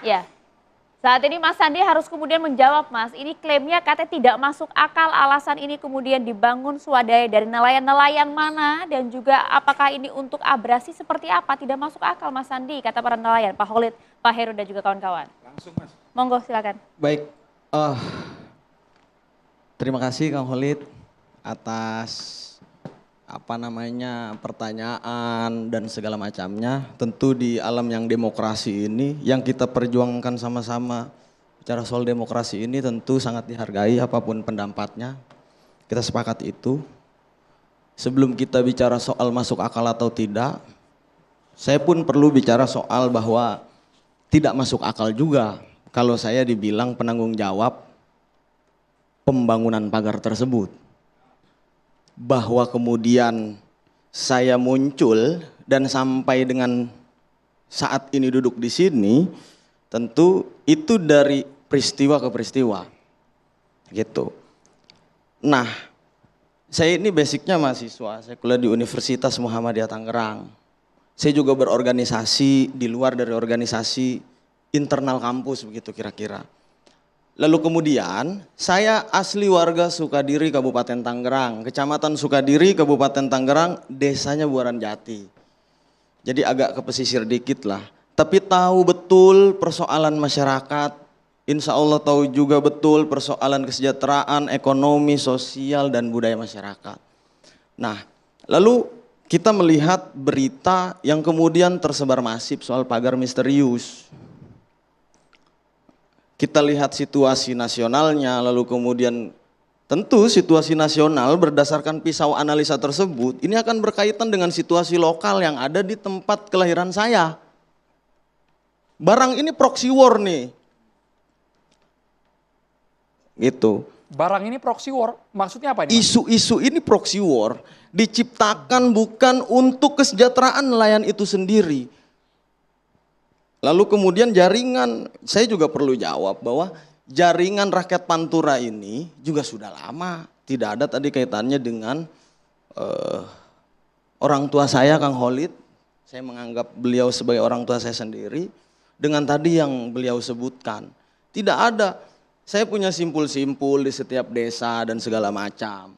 Ya. Saat ini Mas Sandi harus kemudian menjawab Mas, ini klaimnya katanya tidak masuk akal, alasan ini kemudian dibangun swadaya dari nelayan-nelayan mana dan juga apakah ini untuk abrasi seperti apa, tidak masuk akal Mas Sandi kata para nelayan, Pak Khalid, Pak Heru dan juga kawan-kawan. Langsung Mas. Monggo silakan. Baik, eh, terima kasih Kang Khalid atas pertanyaan dan segala macamnya. Tentu di alam yang demokrasi ini yang kita perjuangkan sama-sama bicara soal demokrasi ini tentu sangat dihargai apapun pendapatnya. Kita sepakat itu. Sebelum kita bicara soal masuk akal atau tidak, saya pun perlu bicara soal bahwa tidak masuk akal juga kalau saya dibilang penanggung jawab pembangunan pagar tersebut. Bahwa kemudian saya muncul dan sampai dengan saat ini duduk di sini, tentu itu dari peristiwa ke peristiwa. Gitu. Nah, saya ini basicnya mahasiswa, saya kuliah di Universitas Muhammadiyah Tangerang. Saya juga berorganisasi di luar dari organisasi internal kampus begitu kira-kira. Lalu kemudian saya asli warga Sukadiri Kabupaten Tangerang, Kecamatan Sukadiri Kabupaten Tangerang, desanya Buaran Jati. Jadi agak ke pesisir dikit lah. Tapi tahu betul persoalan masyarakat, insya Allah tahu juga betul persoalan kesejahteraan, ekonomi, sosial dan budaya masyarakat. Nah, lalu kita melihat berita yang kemudian tersebar masif soal pagar misterius. Kita lihat situasi nasionalnya, lalu kemudian tentu situasi nasional berdasarkan pisau analisa tersebut, ini akan berkaitan dengan situasi lokal yang ada di tempat kelahiran saya. Barang ini proxy war nih. Gitu. Barang ini proxy war, maksudnya apa ini? Isu-isu ini proxy war diciptakan bukan untuk kesejahteraan nelayan itu sendiri. Lalu kemudian jaringan, saya juga perlu jawab bahwa jaringan rakyat Pantura ini juga sudah lama. Tidak ada tadi kaitannya dengan orang tua saya Kang Khalid. Saya menganggap beliau sebagai orang tua saya sendiri. Dengan tadi yang beliau sebutkan. Tidak ada, saya punya simpul-simpul di setiap desa dan segala macam.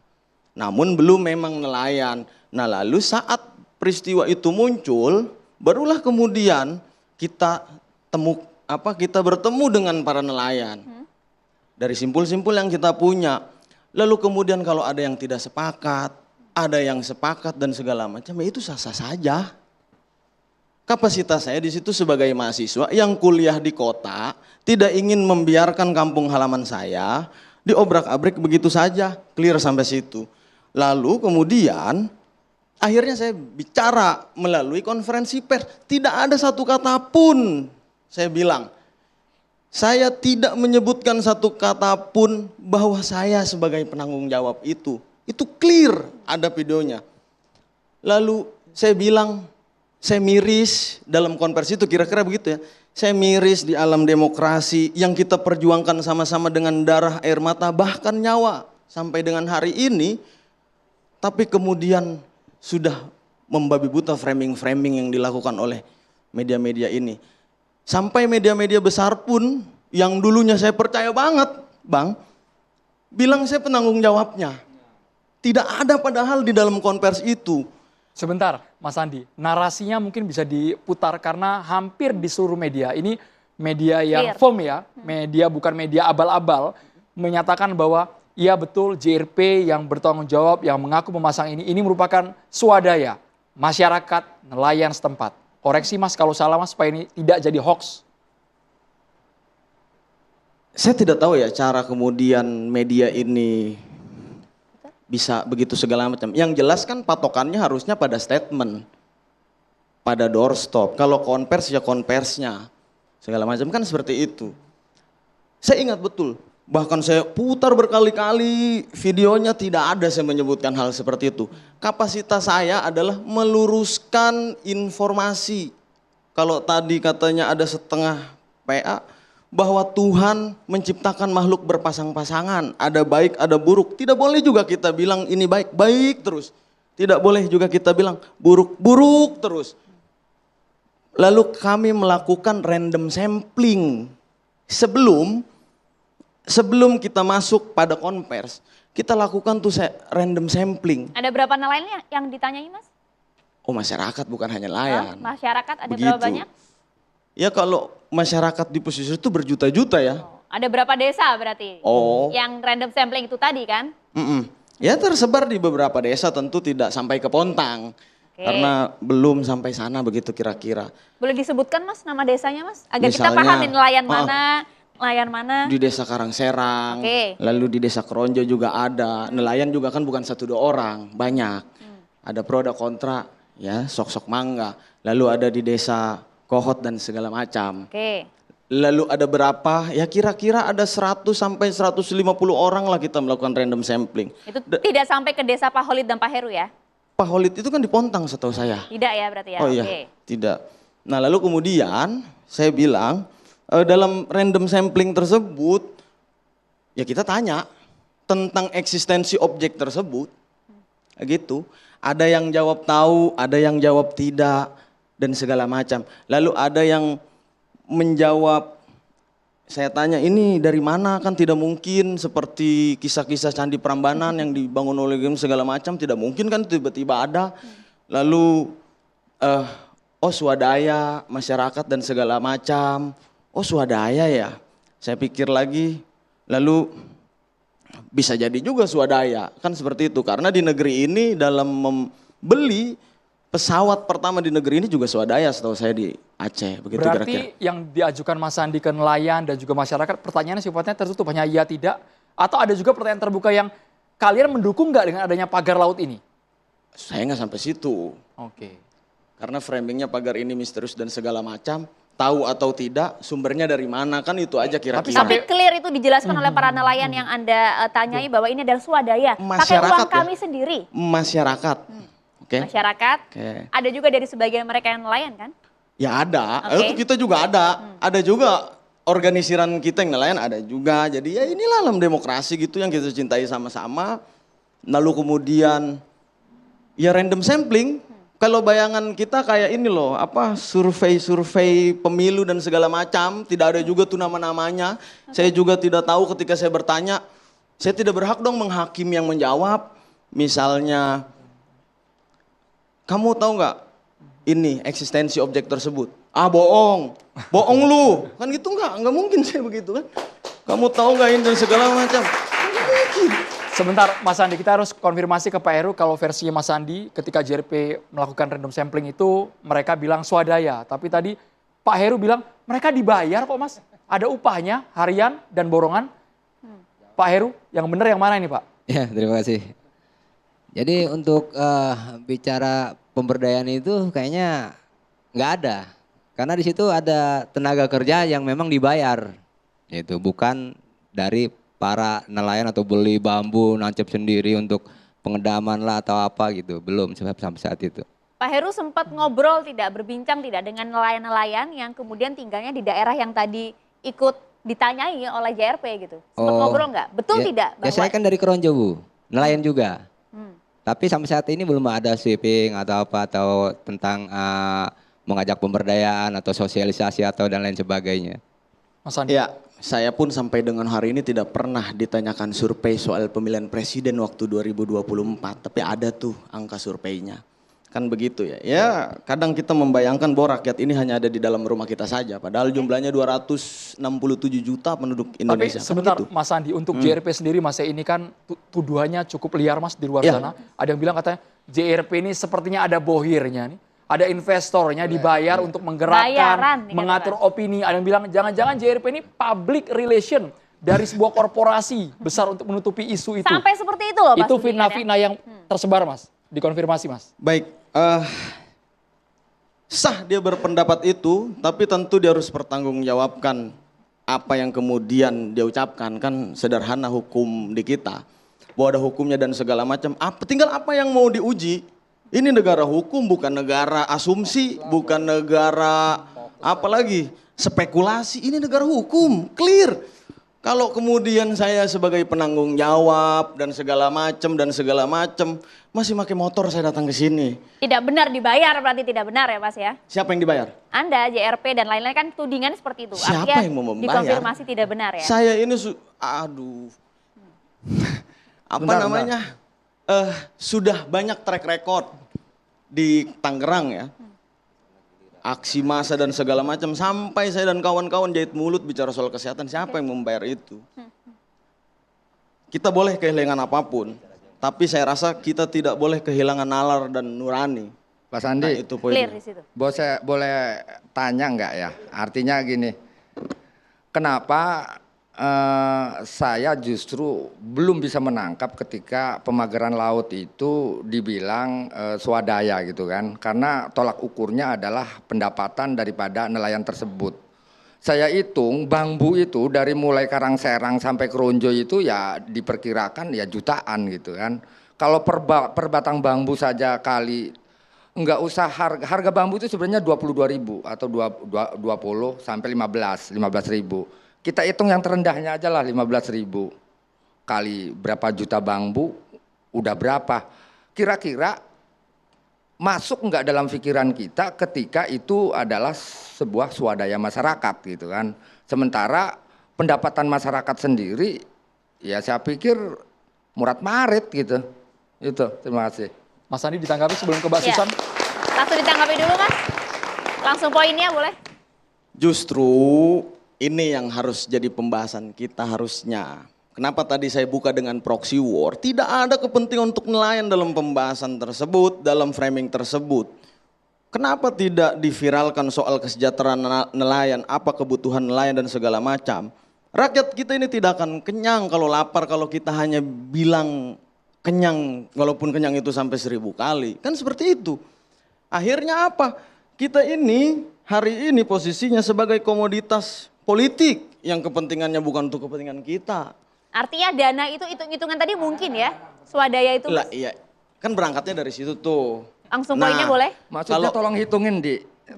Namun belum memang nelayan. Nah lalu saat peristiwa itu muncul, barulah kemudian kita bertemu dengan para nelayan dari simpul-simpul yang kita punya. Lalu kemudian kalau ada yang tidak sepakat, ada yang sepakat dan segala macam, ya itu sah-sah saja. Kapasitas saya di situ sebagai mahasiswa yang kuliah di kota, tidak ingin membiarkan kampung halaman saya diobrak-abrik begitu saja, clear sampai situ. Lalu kemudian akhirnya saya bicara melalui konferensi pers, tidak ada satu kata pun saya bilang. Saya tidak menyebutkan satu kata pun bahwa saya sebagai penanggung jawab itu. Itu clear, ada videonya. Lalu saya bilang, saya miris dalam konversi itu kira-kira begitu ya. Saya miris di alam demokrasi yang kita perjuangkan sama-sama dengan darah, air mata, bahkan nyawa. Sampai dengan hari ini, tapi kemudian sudah membabi buta framing-framing yang dilakukan oleh media-media ini. Sampai media-media besar pun yang dulunya saya percaya banget, Bang, bilang saya penanggung jawabnya. Tidak ada padahal di dalam konversi itu. Sebentar Mas Andi, narasinya mungkin bisa diputar karena hampir di seluruh media, ini media yang firm ya, media bukan media abal-abal, menyatakan bahwa iya betul JRP yang bertanggung jawab, yang mengaku memasang ini merupakan swadaya masyarakat nelayan setempat. Koreksi Mas kalau salah Mas supaya ini tidak jadi hoax. Saya tidak tahu ya cara kemudian media ini bisa begitu segala macam. Yang jelas kan patokannya harusnya pada statement, pada doorstop. Kalau konvers ya konversnya, segala macam kan seperti itu. Saya ingat betul. Bahkan saya putar berkali-kali videonya, tidak ada saya menyebutkan hal seperti itu. Kapasitas saya adalah meluruskan informasi. Kalau tadi katanya ada setengah PA, bahwa Tuhan menciptakan makhluk berpasang-pasangan. Ada baik, ada buruk. Tidak boleh juga kita bilang ini baik, baik terus. Tidak boleh juga kita bilang buruk, buruk terus. Lalu kami melakukan random sampling. Sebelum kita masuk pada konvers, kita lakukan tuh random sampling. Ada berapa nelayan yang ditanyai Mas? Oh, masyarakat bukan hanya nelayan. Masyarakat ada Begitu. berapa banyak? Ya kalau masyarakat di pesisir itu berjuta-juta ya. Ada berapa desa berarti? Oh. Yang random sampling itu tadi kan? Ya tersebar di beberapa desa, tentu tidak sampai ke Pontang. Karena belum sampai sana begitu kira-kira. Boleh disebutkan Mas nama desanya Mas? Agar kita Misalnya, pahamin nelayan mana? Di desa Karangserang, lalu di desa Keronjo juga ada. Nelayan juga kan bukan 1-2 orang, banyak. Ada pro ada kontra, ya sok-sok mangga. Lalu ada di desa Kohot dan segala macam. Lalu ada berapa? Ya kira-kira ada 100 sampai 150 orang lah kita melakukan random sampling. Itu tidak sampai ke desa Pak Holid dan Pak Heru ya? Pak Holid itu kan di Pontang setahu saya. Tidak ya berarti ya? Oh iya, tidak. Nah lalu kemudian saya bilang dalam random sampling tersebut ya kita tanya tentang eksistensi objek tersebut. Gitu. Ada yang jawab tahu, ada yang jawab tidak dan segala macam. Lalu ada yang menjawab, saya tanya ini dari mana, kan tidak mungkin seperti kisah-kisah Candi Prambanan yang dibangun oleh segala macam, tidak mungkin kan tiba-tiba ada. Lalu oh swadaya masyarakat dan segala macam, oh swadaya ya, saya pikir lagi, lalu bisa jadi juga swadaya, kan seperti itu. Karena di negeri ini dalam membeli pesawat pertama di negeri ini juga swadaya setahu saya di Aceh. Begitu berarti kira-kira. yang diajukan Mas Sandi ke nelayan dan juga masyarakat, pertanyaannya sifatnya tertutup, hanya iya tidak? Atau ada juga pertanyaan terbuka yang kalian mendukung nggak dengan adanya pagar laut ini? Saya nggak sampai situ. Oke. Karena framingnya pagar ini misterius dan segala macam. Tahu atau tidak, sumbernya dari mana, kan itu aja kira-kira. Tapi clear itu dijelaskan oleh para nelayan yang Anda tanyai bahwa ini adalah swadaya. Pakai uang kami sendiri. Masyarakat. Oke. Masyarakat. Ada juga dari sebagian mereka yang nelayan kan? Ya ada, itu kita juga ada. Ada juga organisasiran kita yang nelayan ada juga. Jadi ya inilah dalam demokrasi gitu yang kita cintai sama-sama. Lalu kemudian ya random sampling. Kalau bayangan kita kayak ini loh, apa survei pemilu dan segala macam, tidak ada juga tuh nama-namanya. Saya juga tidak tahu ketika saya bertanya, saya tidak berhak dong menghakimi yang menjawab. Misalnya, kamu tahu nggak ini eksistensi objek tersebut? Ah bohong lu, kan gitu nggak mungkin saya begitu kan. Kamu tahu nggak ini dan segala macam, nggak mungkin. Sebentar Mas Sandi, kita harus konfirmasi ke Pak Heru kalau versinya Mas Sandi ketika JRP melakukan random sampling itu mereka bilang swadaya. Tapi tadi Pak Heru bilang mereka dibayar kok Mas, ada upahnya harian dan borongan. Pak Heru, yang benar yang mana ini Pak? Ya terima kasih. Jadi untuk bicara pemberdayaan itu kayaknya nggak ada. Karena di situ ada tenaga kerja yang memang dibayar. Itu bukan dari para nelayan atau beli bambu nancep sendiri untuk pengedaman lah atau apa gitu. Belum sampai saat itu. Pak Heru sempat ngobrol berbincang tidak dengan nelayan-nelayan yang kemudian tinggalnya di daerah yang tadi ikut ditanyai oleh JRP gitu. Sempat ngobrol nggak? Betul tidak? Ya saya kan dari Keronjo Bu, nelayan juga. Tapi sampai saat ini belum ada sweeping atau apa atau tentang mengajak pemberdayaan atau sosialisasi atau dan lain sebagainya. Mas Sandi. Ya, saya pun sampai dengan hari ini tidak pernah ditanyakan survei soal pemilihan presiden waktu 2024. Tapi ada tuh angka surveinya. Kan begitu ya. Ya kadang kita membayangkan bahwa rakyat ini hanya ada di dalam rumah kita saja. Padahal jumlahnya 267 juta penduduk Indonesia. Tapi sebentar kan gitu. Mas Sandi, untuk JRP sendiri Mas, ini kan tuduhannya cukup liar Mas di luar sana. Ada yang bilang katanya JRP ini sepertinya ada bohirnya nih. Ada investornya dibayar untuk menggerakkan, mengatur opini. Ada yang bilang jangan-jangan JRP ini public relation dari sebuah korporasi besar untuk menutupi isu itu. Sampai seperti itu loh Mas. Itu fitnah-fitnah yang tersebar Mas, dikonfirmasi Mas. Baik, sah dia berpendapat itu, tapi tentu dia harus bertanggungjawabkan apa yang kemudian dia ucapkan. Kan sederhana hukum di kita, bahwa ada hukumnya dan segala macam. Tinggal apa yang mau diuji. Ini negara hukum, bukan negara asumsi, bukan negara apalagi spekulasi. Ini negara hukum, clear. Kalau kemudian saya sebagai penanggung jawab dan segala macam masih pakai motor saya datang ke sini. Tidak benar dibayar, berarti tidak benar ya Mas ya? Siapa yang dibayar? Anda, JRP dan lain-lain kan tudingan seperti itu. Siapa Artinya yang mau membayar? dikonfirmasi tidak benar ya? Saya ini apa namanya? Sudah banyak track record di Tangerang ya. Aksi massa dan segala macam, sampai saya dan kawan-kawan jahit mulut bicara soal kesehatan, siapa yang membayar itu? Kita boleh kehilangan apapun, tapi saya rasa kita tidak boleh kehilangan nalar dan nurani. Pak Sandi, Nah, itu poinnya. Clear di situ. boleh tanya nggak ya? Artinya gini, kenapa saya justru belum bisa menangkap ketika pemagaran laut itu dibilang swadaya gitu kan? Karena tolak ukurnya adalah pendapatan daripada nelayan tersebut. Saya hitung bambu itu dari mulai Karangserang sampai Kronjo itu ya diperkirakan ya jutaan gitu kan. Kalau per batang bambu saja kali enggak usah harga bambu itu sebenarnya 22.000 atau 20 sampai 15.000. Kita hitung yang terendahnya aja lah 15.000 kali berapa juta bambu udah berapa. Kira-kira masuk enggak dalam pikiran kita ketika itu adalah sebuah swadaya masyarakat gitu kan. Sementara pendapatan masyarakat sendiri ya saya pikir murad marit gitu. Itu, terima kasih. Mas Andi ditanggapi sebelum ke Mbak Susan. Langsung ditanggapi dulu Mas. Langsung poinnya boleh. Justru ini yang harus jadi pembahasan kita harusnya. Kenapa tadi saya buka dengan proxy war? Tidak ada kepentingan untuk nelayan dalam pembahasan tersebut, dalam framing tersebut. Kenapa tidak diviralkan soal kesejahteraan nelayan, apa kebutuhan nelayan dan segala macam? Rakyat kita ini tidak akan kenyang kalau lapar, kalau kita hanya bilang kenyang, walaupun kenyang itu sampai 1000 kali. Kan seperti itu. Akhirnya apa? Kita ini hari ini posisinya sebagai komoditas politik yang kepentingannya bukan untuk kepentingan kita. Artinya dana itu hitung-hitungan tadi mungkin ya, swadaya itu. Lah iya, kan berangkatnya dari situ tuh. Langsung poinnya boleh? Maksudnya tolong hitungin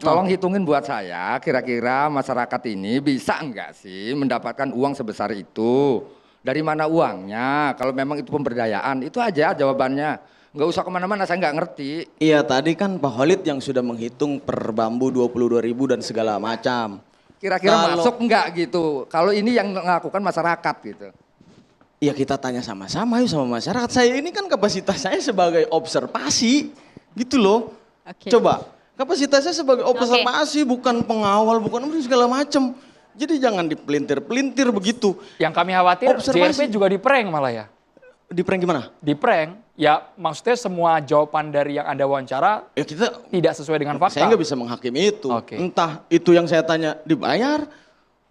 tolong hitungin buat saya kira-kira masyarakat ini bisa enggak sih mendapatkan uang sebesar itu. Dari mana uangnya, kalau memang itu pemberdayaan, itu aja jawabannya. Nggak usah kemana-mana, saya nggak ngerti. Iya tadi kan Pak Khalid yang sudah menghitung per bambu 22.000 dan segala macam. Kira-kira masuk enggak gitu, kalau ini yang melakukan masyarakat gitu. Ya kita tanya sama-sama yuk sama masyarakat. Saya ini kan kapasitas saya sebagai observasi gitu loh. Okay. Coba kapasitas saya sebagai observasi bukan pengawal, bukan segala macam. Jadi jangan dipelintir-pelintir begitu. Yang kami khawatir JRP juga di-prank malah ya. Di-prank gimana? Di-prank, ya maksudnya semua jawaban dari yang Anda wawancara Ya kita tidak sesuai dengan fakta. Saya nggak bisa menghakimi itu. Oke. Entah itu yang saya tanya dibayar,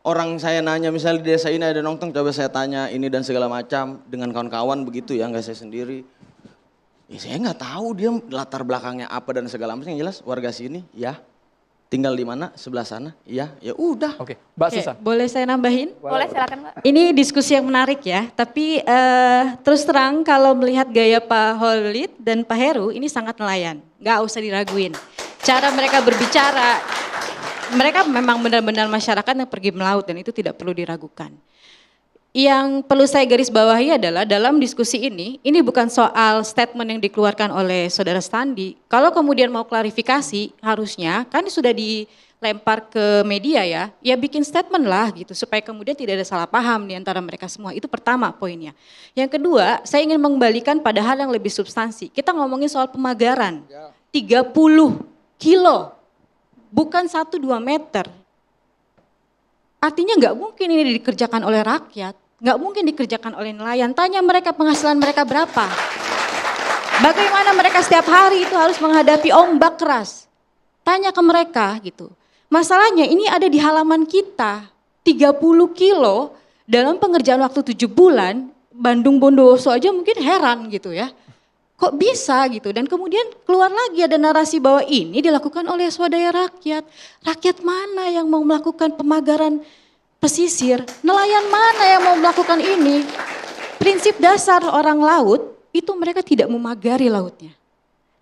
orang saya nanya misalnya di desa ini ada nongkrong, coba saya tanya ini dan segala macam dengan kawan-kawan begitu ya, nggak saya sendiri. Ya saya nggak tahu dia latar belakangnya apa dan segala macam. Yang jelas warga sini ya. Tinggal di mana? Sebelah sana? Iya, ya udah. Oke, Mbak Susan. Boleh saya nambahin? Boleh silakan Mbak. Ini diskusi yang menarik ya, tapi terus terang kalau melihat gaya Pak Khalid dan Pak Heru ini sangat nelayan, nggak usah diraguin. Cara mereka berbicara, mereka memang benar-benar masyarakat yang pergi melaut dan itu tidak perlu diragukan. Yang perlu saya garis bawahi adalah dalam diskusi ini bukan soal statement yang dikeluarkan oleh Saudara Sandi. Kalau kemudian mau klarifikasi harusnya kan sudah dilempar ke media ya bikin statement lah gitu supaya kemudian tidak ada salah paham di antara mereka semua. Itu pertama poinnya. Yang kedua, saya ingin mengembalikan pada hal yang lebih substansi. Kita ngomongin soal pemagaran. 30 kilo, bukan 1-2 meter. Artinya nggak mungkin ini dikerjakan oleh rakyat. Nggak mungkin dikerjakan oleh nelayan. Tanya mereka penghasilan mereka berapa. Bagaimana mereka setiap hari itu harus menghadapi ombak keras. Tanya ke mereka gitu. Masalahnya ini ada di halaman kita. 30 kilo dalam pengerjaan waktu 7 bulan. Bandung Bondowoso aja mungkin heran gitu ya. Kok bisa gitu. Dan kemudian keluar lagi ada narasi bahwa ini dilakukan oleh swadaya rakyat. Rakyat mana yang mau melakukan pemagaran pesisir, nelayan mana yang mau melakukan ini? Prinsip dasar orang laut itu mereka tidak memagari lautnya.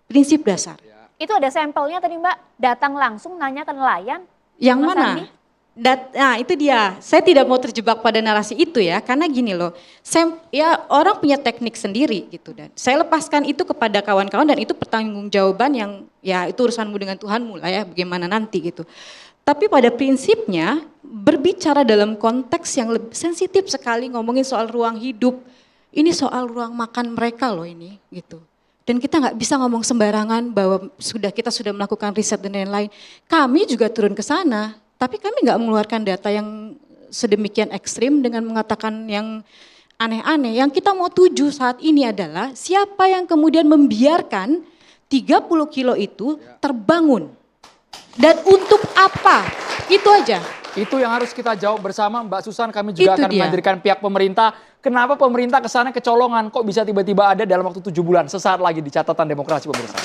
Prinsip dasar. Itu ada sampelnya tadi Mbak, datang langsung nanya ke nelayan. Yang Mas mana? Andi? Nah itu dia, saya tidak mau terjebak pada narasi itu ya, karena gini loh, ya orang punya teknik sendiri gitu, dan saya lepaskan itu kepada kawan-kawan dan itu pertanggungjawaban yang ya itu urusanmu dengan Tuhanmu lah ya, bagaimana nanti gitu. Tapi pada prinsipnya berbicara dalam konteks yang lebih sensitif sekali, ngomongin soal ruang hidup, ini soal ruang makan mereka loh ini gitu. Dan kita nggak bisa ngomong sembarangan bahwa kita sudah melakukan riset dan lain-lain. Kami juga turun ke sana. Tapi kami nggak mengeluarkan data yang sedemikian ekstrim dengan mengatakan yang aneh-aneh. Yang kita mau tuju saat ini adalah siapa yang kemudian membiarkan 30 kilo itu terbangun. Dan untuk apa? Itu aja. Itu yang harus kita jawab bersama Mbak Susan. Kami juga akan menghadirkan pihak pemerintah. Kenapa pemerintah kesana kecolongan? Kok bisa tiba-tiba ada dalam waktu 7 bulan? Sesaat lagi di Catatan Demokrasi pemirsa.